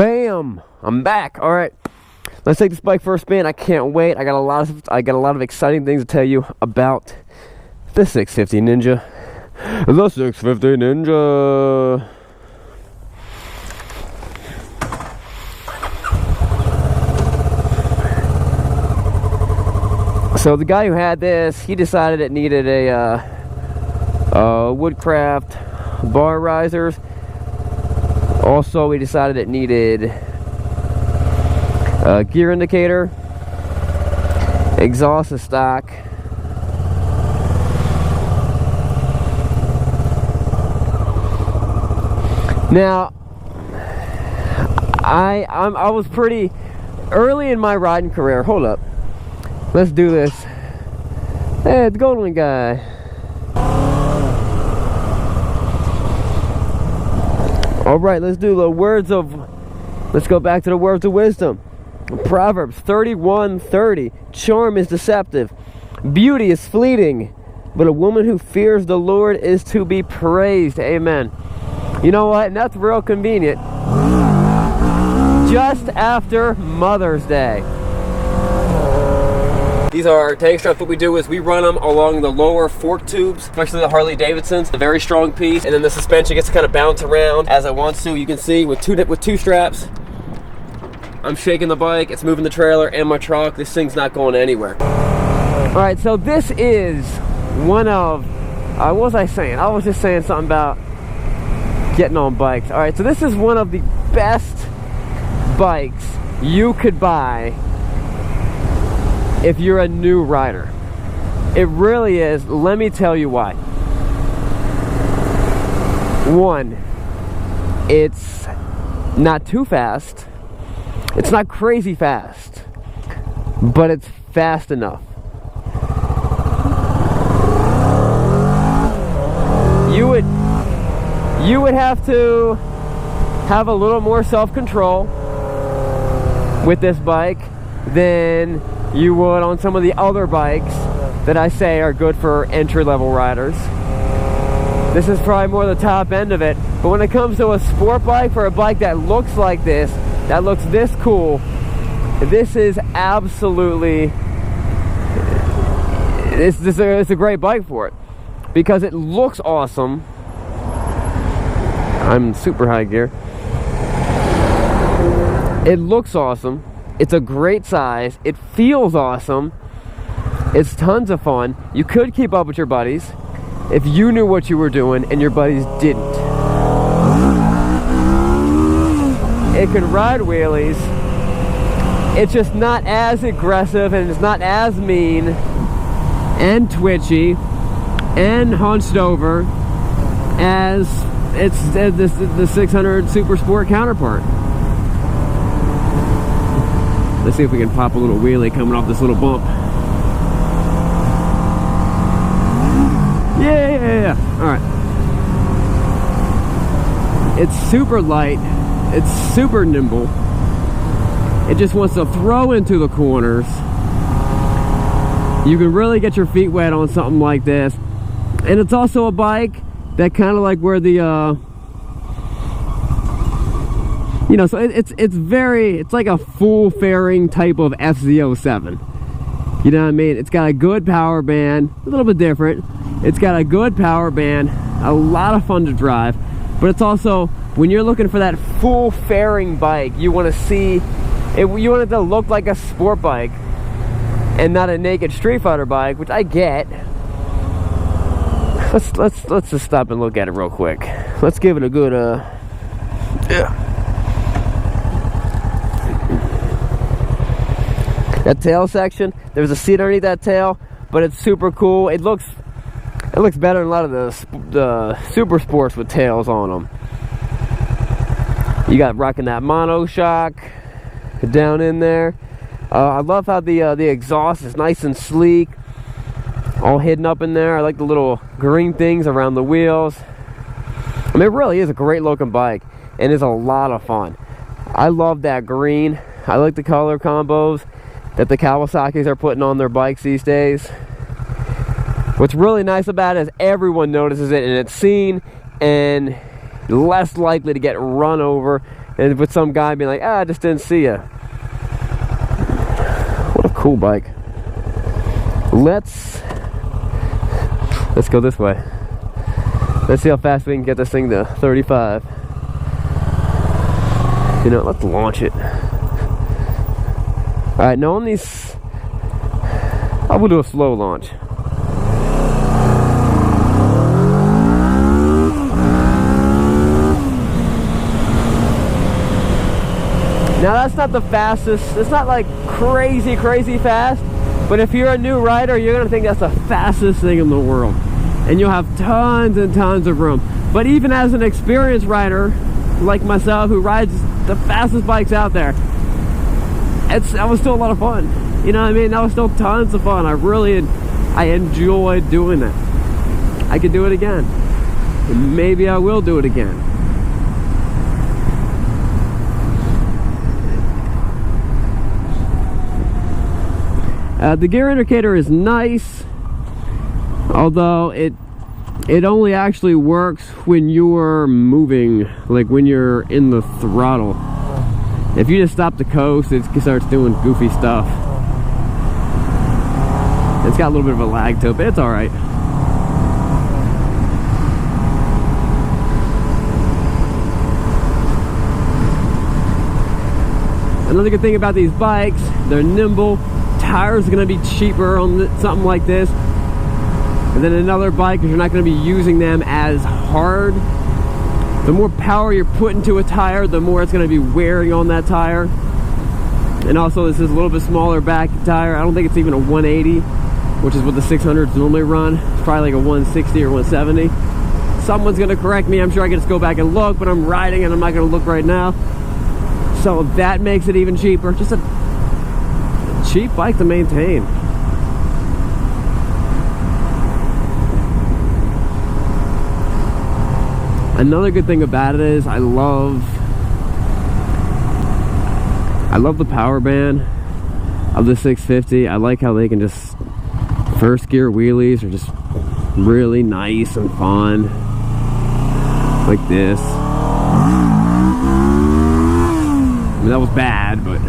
Bam! I'm back. All right, let's take this bike for a spin. I can't wait. I got a lot of exciting things to tell you about the 650 Ninja. The 650 Ninja. So the guy who had this, he decided it needed a Woodcraft bar risers. Also, he decided it needed a gear indicator, exhaust is stock, now I was pretty early in my riding career. Hold up, let's do this. Hey, it's Golden guy. All right, let's do the words of, let's go back to the words of wisdom. Proverbs 31:30. Charm is deceptive, beauty is fleeting, but a woman who fears the Lord is to be praised. Amen. You know what? And that's real convenient. Just after Mother's Day. These are our tank straps. What we do is we run them along the lower fork tubes, especially the Harley Davidsons, a very strong piece, and then the suspension gets to kind of bounce around as it wants to. You can see with two straps, I'm shaking the bike, it's moving the trailer and my truck. This thing's not going anywhere. All right, so this is one of, what was I saying? I was just saying something about getting on bikes. All right, so this is one of the best bikes you could buy if you're a new rider. It really is. Let me tell you why. One, it's not too fast. It's not crazy fast, but it's fast enough. You would have to have a little more self-control with this bike than you would on some of the other bikes that I say are good for entry-level riders. This is probably more the top end of it, but when it comes to a sport bike, for a bike that looks like this, that looks this cool, this is absolutely, it's a great bike for it, because it looks awesome. I'm super high gear. It looks awesome. It's a great size. It feels awesome. It's tons of fun. You could keep up with your buddies if you knew what you were doing and your buddies didn't. It can ride wheelies. It's just not as aggressive and it's not as mean and twitchy and hunched over as the 600 Super Sport counterpart. Let's see if we can pop a little wheelie coming off this little bump. Yeah. All right. It's super light. It's super nimble. It just wants to throw into the corners. You can really get your feet wet on something like this. And it's also a bike that kind of like where the you know, so it's like a full fairing type of FZ07. You know what I mean? It's got a good power band, a little bit different. It's got a good power band, a lot of fun to drive, but it's also, when you're looking for that full fairing bike, you want to see it, you want it to look like a sport bike and not a naked street fighter bike, which I get. Let's just stop and look at it real quick. Let's give it a good yeah. That tail section, there's a seat underneath that tail, but it's super cool. It looks better than a lot of the super sports with tails on them. You got rocking that mono shock down in there. I love how the exhaust is nice and sleek, all hidden up in there. I like the little green things around the wheels. I mean, it really is a great looking bike and it's a lot of fun. I love that green. I like the color combos that the Kawasaki's are putting on their bikes these days. What's really nice about it is everyone notices it and it's seen and less likely to get run over and with some guy being like, I just didn't see you. What a cool bike. Let's go this way. Let's see how fast we can get this thing to 35. You know, let's launch it. Alright, now on these, I will do a slow launch. Now that's not the fastest, it's not like crazy fast, but if you're a new rider, you're gonna think that's the fastest thing in the world. And you'll have tons and tons of room. But even as an experienced rider, like myself, who rides the fastest bikes out there, that was still a lot of fun. You know what I mean? That was still tons of fun. I enjoyed doing that. I could do it again. And maybe I will do it again. The gear indicator is nice, although it only actually works when you're moving, like when you're in the throttle. If you just stop the coast, it starts doing goofy stuff. It's got a little bit of a lag to it, but it's alright. Another good thing about these bikes, they're nimble. Tires are going to be cheaper on something like this. And then another bike, because you're not going to be using them as hard. The more power you're putting to a tire, the more it's going to be wearing on that tire. And also this is a little bit smaller back tire. I don't think it's even a 180, which is what the 600s normally run. It's probably like a 160 or 170. Someone's going to correct me. I'm sure I can just go back and look, but I'm riding and I'm not going to look right now. So that makes it even cheaper. Just a cheap bike to maintain. Another good thing about it is I love the power band of the 650. I like how they can just first gear wheelies are just really nice and fun, like this. I mean, that was bad, but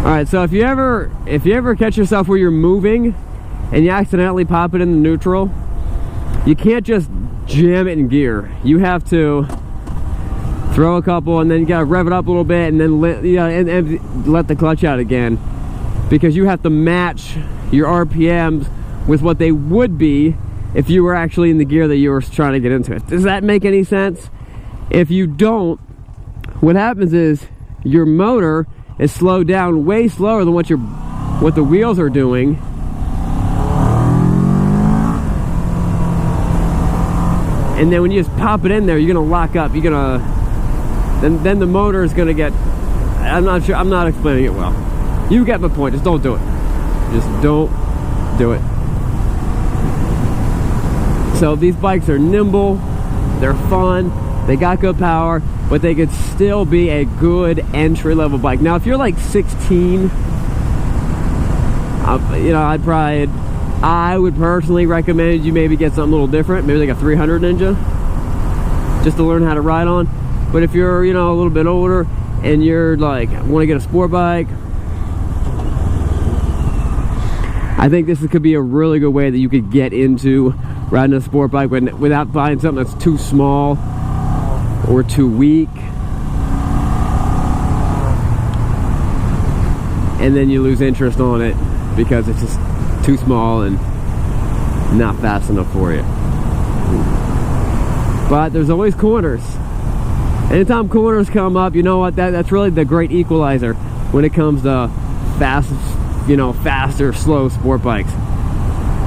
all right. So if you ever catch yourself where you're moving and you accidentally pop it in the neutral, you can't just jam it in gear. You have to throw a couple, and then you gotta rev it up a little bit, and then let the clutch out again, because you have to match your RPMs with what they would be if you were actually in the gear that you were trying to get into. Does that make any sense? If you don't, what happens is your motor is slowed down way slower than what the wheels are doing. And then when you just pop it in there, you're gonna lock up. You're gonna then the motor is gonna get. I'm not sure. I'm not explaining it well. You get my point. Just don't do it. Just don't do it. So these bikes are nimble. They're fun. They got good power, but they could still be a good entry-level bike. Now, if you're like 16, I would personally recommend you maybe get something a little different, maybe like a 300 Ninja, just to learn how to ride on. But if you're, a little bit older and you're like, want to get a sport bike, I think this could be a really good way that you could get into riding a sport bike without buying something that's too small or too weak. And then you lose interest on it because it's just too small and not fast enough for you. But there's always corners. Anytime corners come up, you know what, that's really the great equalizer when it comes to faster, slow sport bikes.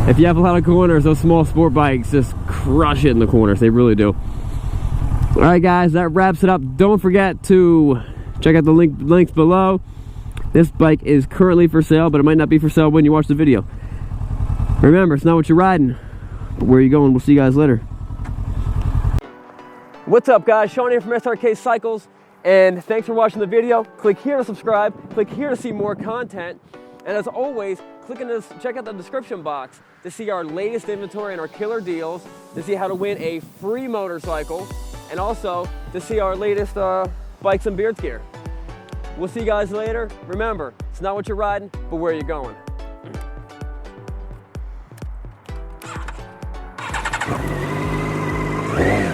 If you have a lot of corners, those small sport bikes just crush it in the corners. They really do. All right, guys, that wraps it up. Don't forget to check out the links below. This bike is currently for sale, but it might not be for sale when you watch the video. Remember, it's not what you're riding, but where you're going. We'll see you guys later. What's up, guys? Sean here from Srkcycles, and thanks for watching the video. Click here to subscribe. Click here to see more content. And as always, check out the description box to see our latest inventory and our killer deals, to see how to win a free motorcycle, and also to see our latest bikes and beards gear. We'll see you guys later. Remember, it's not what you're riding, but where you're going.